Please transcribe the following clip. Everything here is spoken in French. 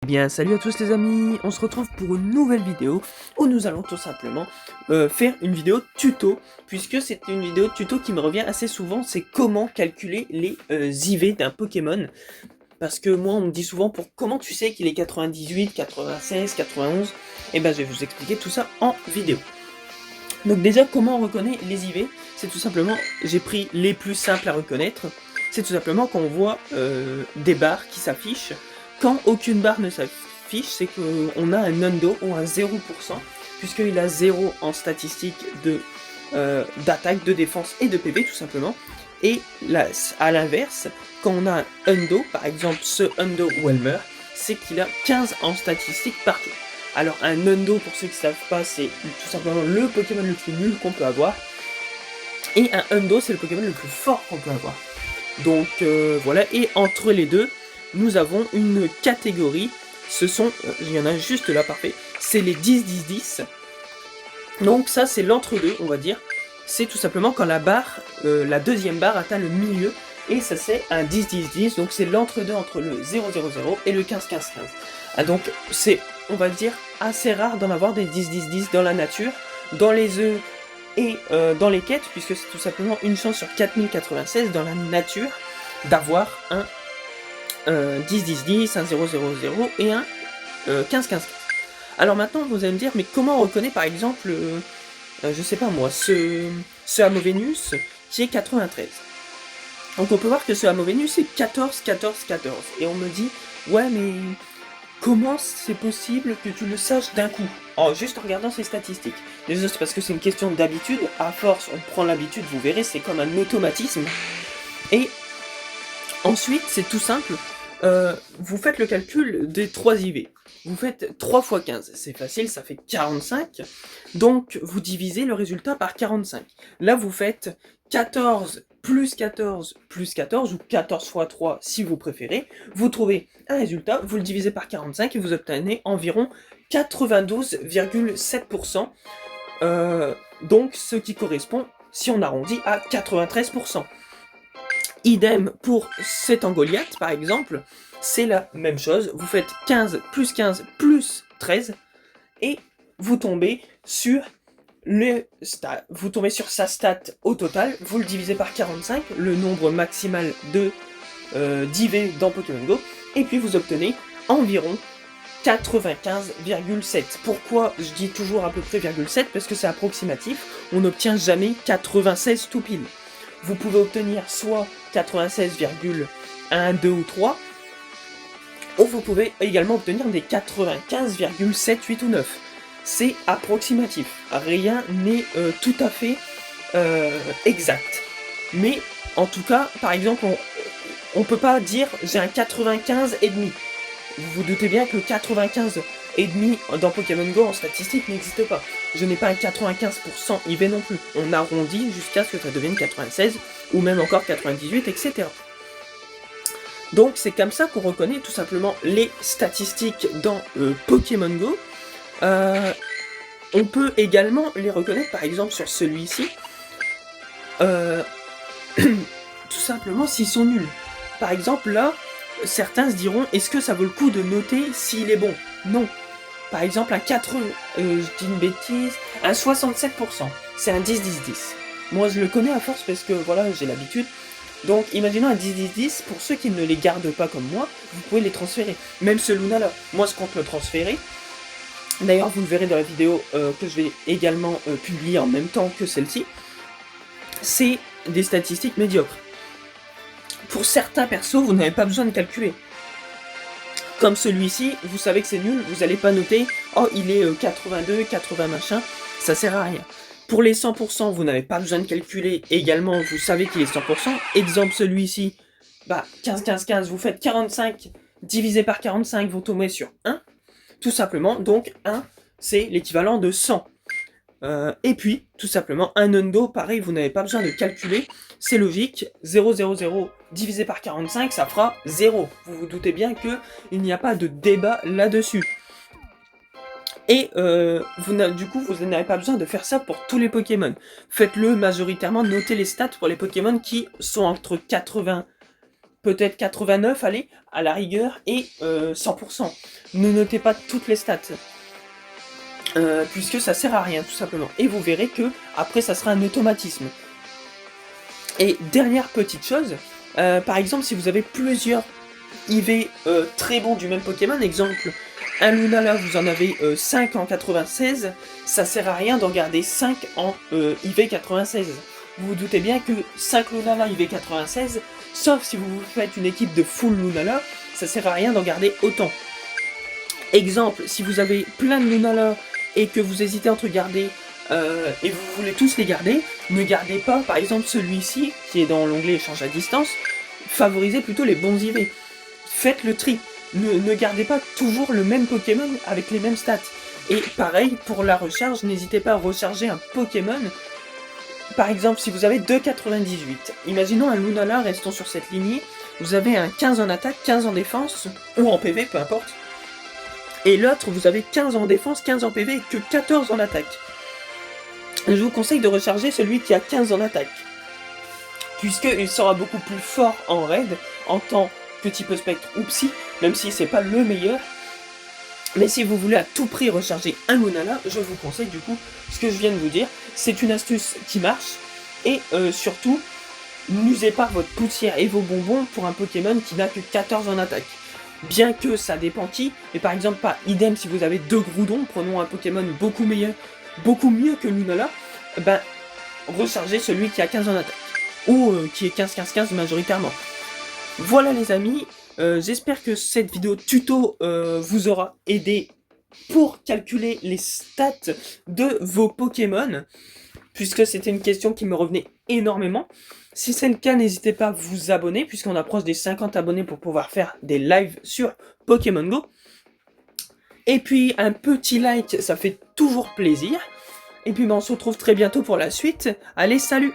Eh bien, salut à tous les amis, on se retrouve pour une nouvelle vidéo où nous allons tout simplement faire une vidéo tuto, puisque c'est une vidéo tuto qui me revient assez souvent, c'est comment calculer les IV d'un Pokémon. Parce que moi on me dit souvent comment tu sais qu'il est 98, 96, 91, et ben je vais vous expliquer tout ça en vidéo. Donc déjà comment on reconnaît les IV, c'est tout simplement, j'ai pris les plus simples à reconnaître, c'est tout simplement qu'on voit des barres qui s'affichent. Quand aucune barre ne s'affiche, c'est qu'on a un Hundo ou un 0%, puisqu'il a 0 en statistique d'attaque, de défense et de PV tout simplement. Et là, à l'inverse, quand on a un Hundo, par exemple ce Hundo Welmer, c'est qu'il a 15 en statistique partout. Alors un Hundo, pour ceux qui ne savent pas, c'est tout simplement le Pokémon le plus nul qu'on peut avoir. Et un Hundo, c'est le Pokémon le plus fort qu'on peut avoir. Donc voilà, et entre les deux, nous avons une catégorie. Ce sont, il y en a juste là, parfait, c'est les 10-10-10. Donc ça, c'est l'entre-deux, on va dire. C'est tout simplement quand la barre, la deuxième barre atteint le milieu. Et ça, c'est un 10-10-10. Donc c'est l'entre-deux entre le 0-0-0 et le 15-15-15. Ah, donc c'est, on va dire, assez rare d'en avoir des 10-10-10 dans la nature, dans les œufs et dans les quêtes, puisque c'est tout simplement une chance sur 4096 dans la nature d'avoir un 10-10-10, un 0-0-0 et un 15-15-15. Alors maintenant, vous allez me dire, mais comment on reconnaît par exemple, je sais pas moi, ce Amovenus qui est 93. Donc on peut voir que ce Amovenus est 14-14-14. Et on me dit, ouais mais comment c'est possible que tu le saches d'un coup? Juste en regardant ses statistiques. Déjà c'est parce que c'est une question d'habitude, à force on prend l'habitude, vous verrez, c'est comme un automatisme. Et ensuite, c'est tout simple, vous faites le calcul des 3 IV. Vous faites 3 x 15, c'est facile, ça fait 45. Donc, vous divisez le résultat par 45. Là, vous faites 14 plus 14 plus 14, ou 14 x 3 si vous préférez. Vous trouvez un résultat, vous le divisez par 45 et vous obtenez environ 92,7%. Donc, ce qui correspond, si on arrondit, à 93%. Idem pour cet Goliath, par exemple, c'est la même chose. Vous faites 15 plus 13, et vous tombez sur sa stat au total, vous le divisez par 45, le nombre maximal d'IV dans Pokémon Go, et puis vous obtenez environ 95,7. Pourquoi je dis toujours à peu près 0,7? Parce que c'est approximatif, on n'obtient jamais 96 tout pile. Vous pouvez obtenir soit 96,1, 2 ou 3, ou vous pouvez également obtenir des 95,7, 8 ou 9. C'est approximatif, rien n'est tout à fait exact. Mais en tout cas, par exemple, on peut pas dire j'ai un 95,5. Vous vous doutez bien que le 95,5 dans Pokémon Go en statistique n'existe pas. Je n'ai pas un 95% IV non plus. On arrondit jusqu'à ce que ça devienne 96, ou même encore 98, etc. Donc c'est comme ça qu'on reconnaît tout simplement les statistiques dans Pokémon Go. On peut également les reconnaître par exemple sur celui-ci. Tout simplement s'ils sont nuls. Par exemple là, certains se diront, est-ce que ça vaut le coup de noter s'il est bon? Non. Par exemple, un 80, je dis une bêtise, un 67%, c'est un 10-10-10. Moi, je le connais à force parce que, voilà, j'ai l'habitude. Donc, imaginons un 10-10-10, pour ceux qui ne les gardent pas comme moi, vous pouvez les transférer. Même ce Luna-là, moi, je compte le transférer. D'ailleurs, vous le verrez dans la vidéo que je vais également publier en même temps que celle-ci. C'est des statistiques médiocres. Pour certains persos, vous n'avez pas besoin de calculer. Comme celui-ci, vous savez que c'est nul, vous n'allez pas noter « Oh, il est 82, 80 machin », ça sert à rien. Pour les 100%, vous n'avez pas besoin de calculer, également, vous savez qu'il est 100%. Exemple, celui-ci, 15-15-15, vous faites 45 divisé par 45, vous tombez sur 1, tout simplement, donc 1, c'est l'équivalent de 100. Et puis, tout simplement, un Hundo, pareil, vous n'avez pas besoin de calculer, c'est logique, 0, 0, 0 divisé par 45, ça fera 0. Vous vous doutez bien qu'il n'y a pas de débat là-dessus. Et du coup, vous n'avez pas besoin de faire ça pour tous les Pokémon. Faites-le majoritairement, notez les stats pour les Pokémon qui sont entre 80 peut-être 89, allez, à la rigueur, et 100%. Ne notez pas toutes les stats. Puisque ça sert à rien, tout simplement. Et vous verrez que après ça sera un automatisme. Et dernière petite chose, par exemple, si vous avez plusieurs IV très bons du même Pokémon, exemple, un Lunala, vous en avez 5 en 96, ça sert à rien d'en garder 5 en IV 96. Vous vous doutez bien que 5 Lunala IV 96, sauf si vous faites une équipe de full Lunala, ça sert à rien d'en garder autant. Exemple, si vous avez plein de Lunala et que vous hésitez entre garder et vous voulez tous les garder, ne gardez pas par exemple celui-ci qui est dans l'onglet échange à distance, favorisez plutôt les bons IV. Faites le tri, ne gardez pas toujours le même Pokémon avec les mêmes stats. Et pareil pour la recharge, n'hésitez pas à recharger un Pokémon. Par exemple, si vous avez 2,98, imaginons un Lunala, restons sur cette lignée, vous avez un 15 en attaque, 15 en défense, ou en PV, peu importe. Et l'autre, vous avez 15 en défense, 15 en PV et que 14 en attaque. Je vous conseille de recharger celui qui a 15 en attaque, puisqu'il sera beaucoup plus fort en raid, en tant que type spectre ou psy, même si c'est pas le meilleur. Mais si vous voulez à tout prix recharger un Lunala, je vous conseille du coup ce que je viens de vous dire. C'est une astuce qui marche, et surtout, n'usez pas votre poussière et vos bonbons pour un Pokémon qui n'a que 14 en attaque. Bien que ça dépend qui, mais par exemple pas idem si vous avez 2 Groudon, prenons un Pokémon beaucoup mieux que Lunala, ben rechargez celui qui a 15 en attaque, ou qui est 15-15-15 majoritairement. Voilà les amis, j'espère que cette vidéo tuto vous aura aidé pour calculer les stats de vos Pokémon, puisque c'était une question qui me revenait énormément. Si c'est le cas, n'hésitez pas à vous abonner, puisqu'on approche des 50 abonnés pour pouvoir faire des lives sur Pokémon Go. Et puis, un petit like, ça fait toujours plaisir. Et puis, on se retrouve très bientôt pour la suite. Allez, salut!